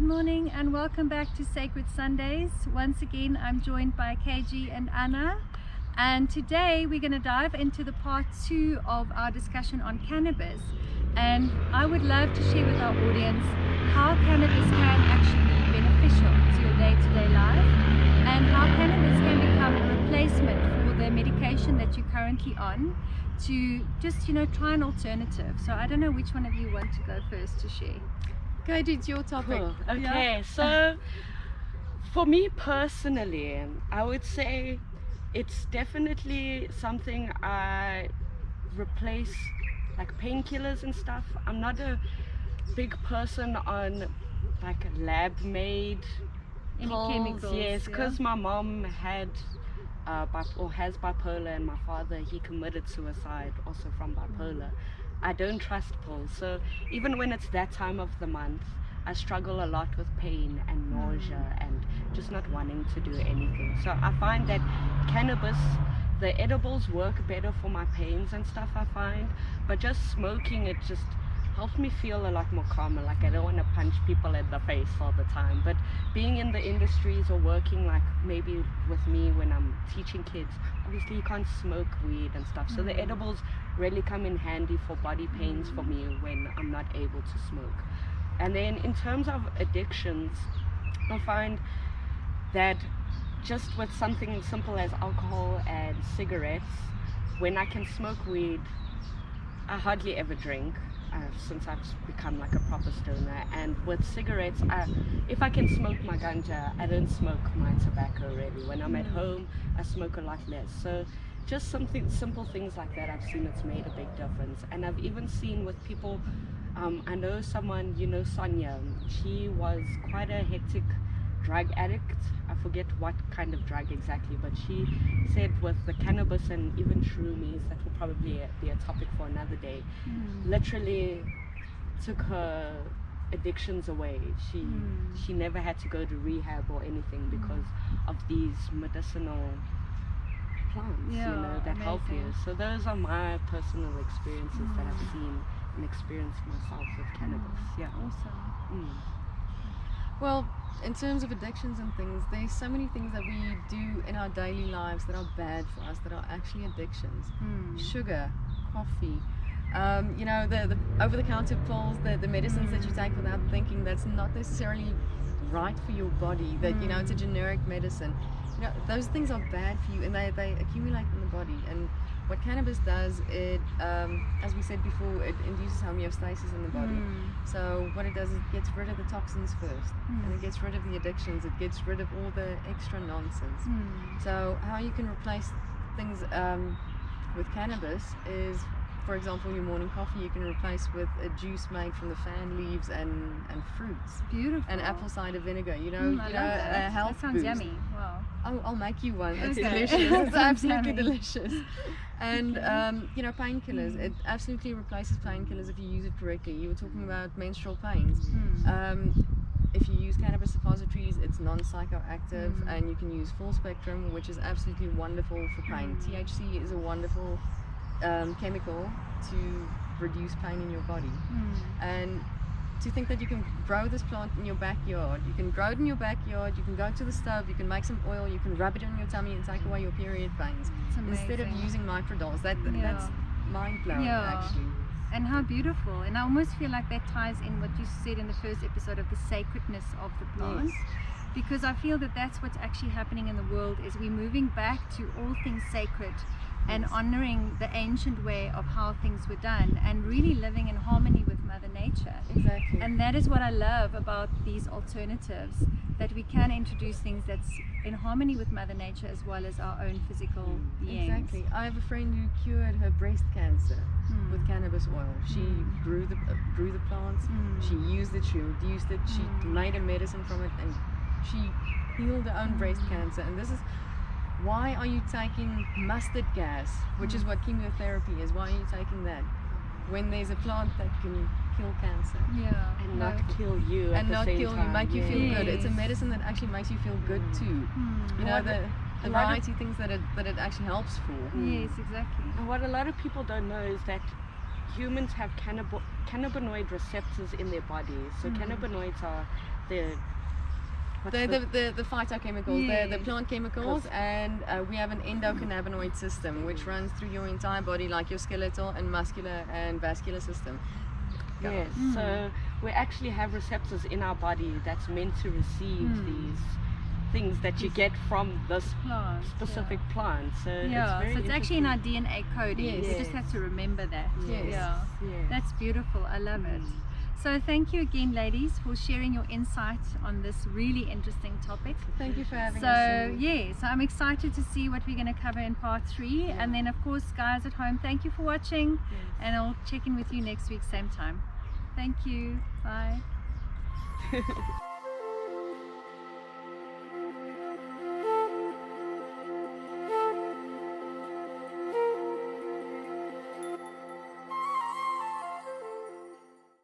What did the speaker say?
morning and welcome back to Sacred Sundays. Once again, I'm joined by KG and Anna, and today we're going to dive into the part 2 of our discussion on cannabis. And I would love to share with our audience how cannabis can actually be beneficial to your day-to-day life, and how cannabis can become a replacement for the medication that you're currently on, to just, try an alternative. So I don't know which one of you want to go first to share. KG, it's your topic. Cool. Okay, Yeah. so for me personally, I would say it's definitely something I replace, like painkillers and stuff. I'm not a big person on like lab-made Any pills. chemicals? Yes, because my mom had has bipolar, and my father, he committed suicide also from bipolar. I don't trust pills, so even when it's that time of the month, I struggle a lot with pain and nausea and just not wanting to do anything. So I find that cannabis, the edibles work better for my pains and stuff, I find, but just smoking, it just helps me feel a lot more calmer. Like, I don't want to punch people in the face all the time, but being in the industries or working, like maybe with me when I'm teaching kids, obviously you can't smoke weed and stuff, so the edibles really come in handy for body pains for me when I'm not able to smoke. And then in terms of addictions, I find that just with something simple as alcohol and cigarettes, when I can smoke weed, I hardly ever drink. Since I've become like a proper stoner, and with cigarettes, if I can smoke my ganja, I don't smoke my tobacco really. When I'm at home, I smoke a lot less. So just simple things like that, I've seen it's made a big difference. And I've even seen with people, I know someone, Sonia, she was quite a hectic drug addict. I forget what kind of drug exactly, but she said with the cannabis and even shroomies, that will probably be a topic for another day, literally took her addictions away. She never had to go to rehab or anything because of these medicinal plants, that help you. amazing. So those are my personal experiences that I've seen and experienced myself with cannabis. Yeah. Awesome. Well, in terms of addictions and things, there's so many things that we do in our daily lives that are bad for us, that are actually addictions. Sugar, coffee, the over-the-counter pills, the medicines that you take without thinking, that's not necessarily right for your body, that, it's a generic medicine. Those things are bad for you, and they accumulate in the body. And what cannabis does, it, as we said before, it induces homeostasis in the body. So what it does is it gets rid of the toxins first, and it gets rid of the addictions, it gets rid of all the extra nonsense. So how you can replace things with cannabis is, for example, your morning coffee you can replace with a juice made from the fan leaves and fruits. Beautiful. And apple cider vinegar, I love that. a health That sounds boost. yummy. Wow. I'll make you one. It's Okay. delicious. It's absolutely Yummy. delicious. And painkillers. It absolutely replaces painkillers if you use it correctly. You were talking about menstrual pains. If you use cannabis suppositories, it's non-psychoactive, and you can use full spectrum, which is absolutely wonderful for pain. THC is a wonderful chemical to reduce pain in your body. And to think that you can grow this plant in your backyard, you can grow it in your backyard, you can go to the stove, you can make some oil, you can rub it on your tummy and take away your period pains, instead of using microdose. That's mind-blowing, actually. And how beautiful. And I almost feel like that ties in what you said in the first episode of the sacredness of the plant. Yes. Because I feel that that's what's actually happening in the world, is we're moving back to all things sacred and honoring the ancient way of how things were done, and really living in harmony with Mother Nature. Exactly. And that is what I love about these alternatives, that we can introduce things that's in harmony with Mother Nature as well as our own physical beings. Exactly. I have a friend who cured her breast cancer with cannabis oil. She grew the plants, she used it, she reduced it, she made a medicine from it, and she healed her own breast cancer. And this is, why are you taking mustard gas, which is what chemotherapy is? Why are you taking that when there's a plant that can kill cancer? Yeah. And not kill you And at not the same kill time. you, make you feel good. It's a Yes. medicine that actually makes you feel good too. The a lot of- variety of things that it actually helps for. Yes, exactly. And what a lot of people don't know is that humans have cannabinoid receptors in their bodies. So cannabinoids are the phytochemicals, Yes, the plant chemicals, and we have an endocannabinoid system which runs through your entire body, like your skeletal and muscular and vascular system. Yes, so we actually have receptors in our body that's meant to receive these things that you get from this Plant, specific plant. So yeah, it's very so it's actually in our interesting. DNA coding. Yes. We just have to remember that. Yes. Yeah, Yes. that's beautiful. I love it. So thank you again, ladies, for sharing your insights on this really interesting topic. Thank you for having So us. yeah, so I'm excited to see what we're going to cover in part 3, and then of course, guys at home, thank you for watching, and I'll check in with you next week same time. Thank you. Bye.